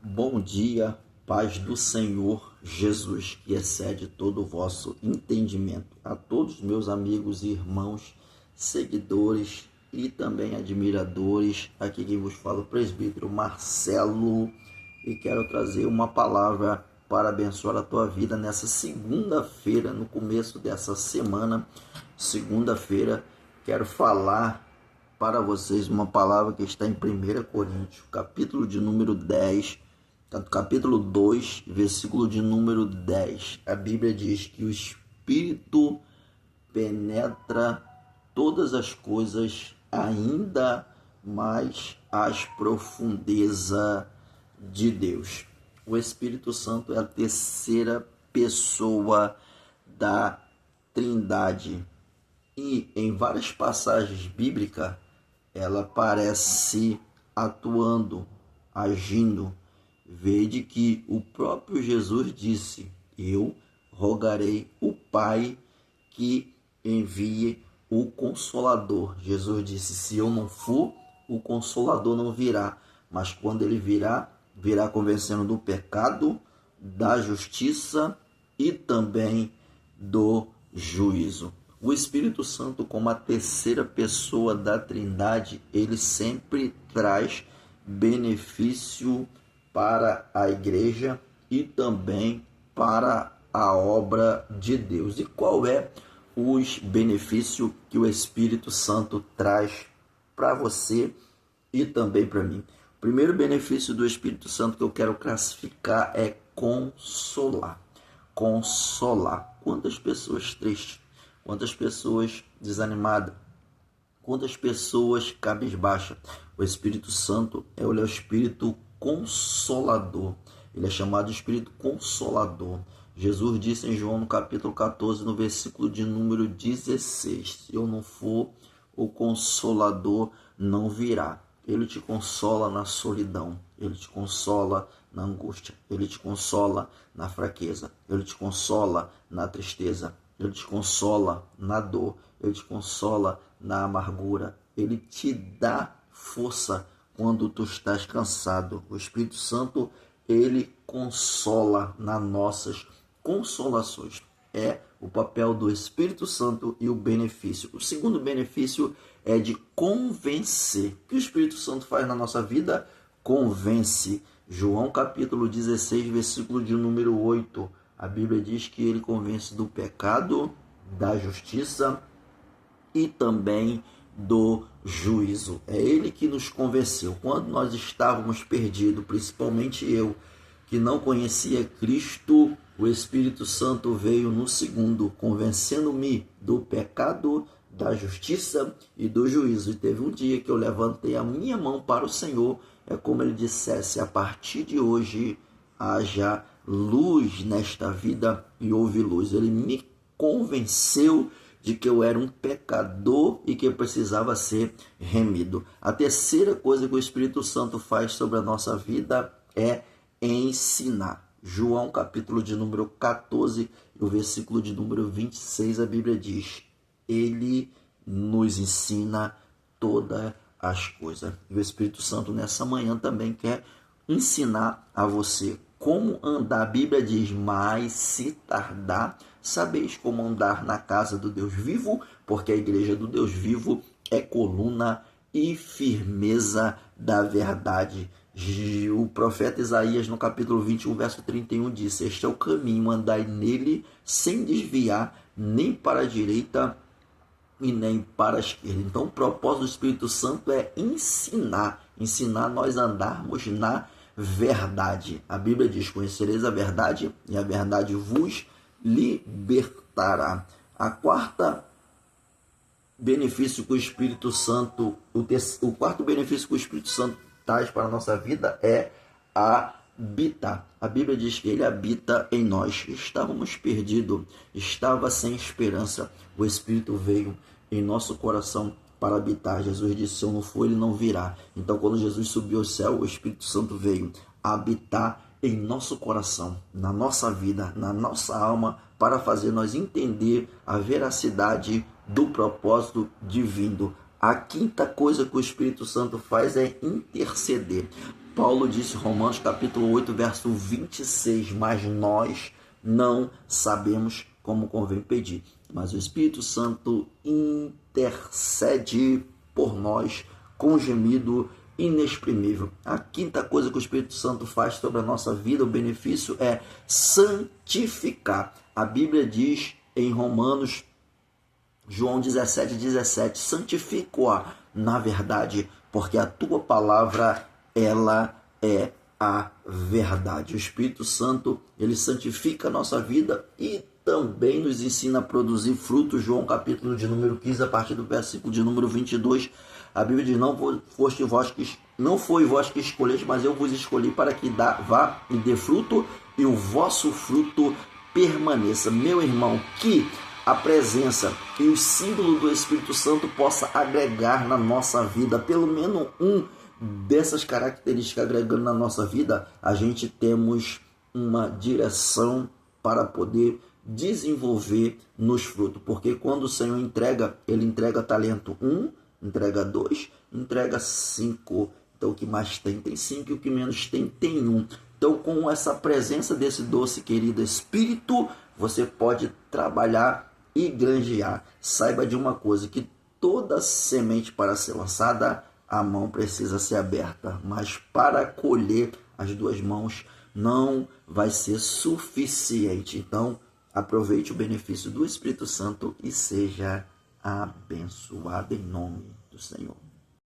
Bom dia, paz do Senhor Jesus, que excede todo o vosso entendimento. A todos meus amigos, irmãos, seguidores e também admiradores, aqui quem vos fala o presbítero Marcelo, e quero trazer uma palavra para abençoar a tua vida nessa segunda-feira, no começo dessa semana. Segunda-feira, quero falar para vocês uma palavra que está em 1 Coríntios, capítulo de número 10, capítulo 2, versículo de número 10. A Bíblia diz que o Espírito penetra todas as coisas, ainda mais as profundezas de Deus. O Espírito Santo é a terceira pessoa da Trindade. E em várias passagens bíblicas, ela aparece atuando, agindo. Vede que o próprio Jesus disse: eu rogarei o Pai que envie o Consolador. Jesus disse: se eu não for, o Consolador não virá. Mas quando ele virá, virá convencendo do pecado, da justiça e também do juízo. O Espírito Santo, como a terceira pessoa da Trindade, ele sempre traz benefício para a igreja e também para a obra de Deus. E qual é os benefícios que o Espírito Santo traz para você e também para mim? O primeiro benefício do Espírito Santo que eu quero classificar é consolar. Consolar. Quantas pessoas tristes, quantas pessoas desanimadas, quantas pessoas cabisbaixas. O Espírito Santo é o Espírito Consolador. Ele é chamado de Espírito Consolador. Jesus disse em João no capítulo 14, no versículo de número 16: se eu não for, o Consolador não virá. Ele te consola na solidão, ele te consola na angústia, ele te consola na fraqueza, ele te consola na tristeza, ele te consola na dor, ele te consola na amargura, ele te dá força quando tu estás cansado. O Espírito Santo, ele consola nas nossas consolações. É o papel do Espírito Santo e o benefício. O segundo benefício é de convencer. O que o Espírito Santo faz na nossa vida? Convence. João capítulo 16, versículo de número 8. A Bíblia diz que ele convence do pecado, da justiça e também do juízo. É ele que nos convenceu. Quando nós estávamos perdidos, principalmente eu, que não conhecia Cristo, o Espírito Santo veio no segundo, convencendo-me do pecado, da justiça e do juízo. E teve um dia que eu levantei a minha mão para o Senhor, é como ele dissesse: a partir de hoje haja luz nesta vida, e houve luz. Ele me convenceu de que eu era um pecador e que eu precisava ser remido. A terceira coisa que o Espírito Santo faz sobre a nossa vida é ensinar. João capítulo de número 14, o versículo de número 26, a Bíblia diz: ele nos ensina todas as coisas. E o Espírito Santo nessa manhã também quer ensinar a você como andar. A Bíblia diz: mas se tardar, sabeis como andar na casa do Deus vivo, porque a igreja do Deus vivo é coluna e firmeza da verdade. O profeta Isaías, no capítulo 21, verso 31, disse: este é o caminho, andai nele sem desviar, nem para a direita e nem para a esquerda. Então, o propósito do Espírito Santo é ensinar nós a andarmos na verdade. A Bíblia diz: conhecereis a verdade e a verdade vos libertará. A quarta benefício que o Espírito Santo, o quarto benefício que o Espírito Santo traz para a nossa vida é habitar. A Bíblia diz que ele habita em nós. Estávamos perdidos, estava sem esperança. O Espírito veio em nosso coração para habitar. Jesus disse: se eu não for, ele não virá. Então, quando Jesus subiu ao céu, o Espírito Santo veio habitar em nosso coração, na nossa vida, na nossa alma, para fazer nós entender a veracidade do propósito divino. A quinta coisa que o Espírito Santo faz é interceder. Paulo disse em Romanos capítulo 8, verso 26, mas nós não sabemos como convém pedir, mas o Espírito Santo intercede por nós com gemido inexprimível. A quinta coisa que o Espírito Santo faz sobre a nossa vida, o benefício é santificar. A Bíblia diz em Romanos, João 17:17, santifico-a na verdade, porque a tua palavra, ela é a verdade. O Espírito Santo, ele santifica a nossa vida e também nos ensina a produzir frutos. João capítulo de número 15, a partir do versículo de número 22, a Bíblia diz, não foi vós que escolheste, mas eu vos escolhi para que vá e dê fruto, e o vosso fruto permaneça. Meu irmão, que a presença e o símbolo do Espírito Santo possa agregar na nossa vida, pelo menos um dessas características agregando na nossa vida, a gente temos uma direção para poder desenvolver nos frutos, porque quando o Senhor entrega, ele entrega talento 1, entrega 2, entrega 5, então o que mais tem 5 e o que menos tem 1. Então, com essa presença desse doce querido Espírito, você pode trabalhar e granjear. Saiba de uma coisa, que toda semente para ser lançada, a mão precisa ser aberta, mas para colher as duas mãos não vai ser suficiente. Então, aproveite o benefício do Espírito Santo e seja abençoado em nome do Senhor.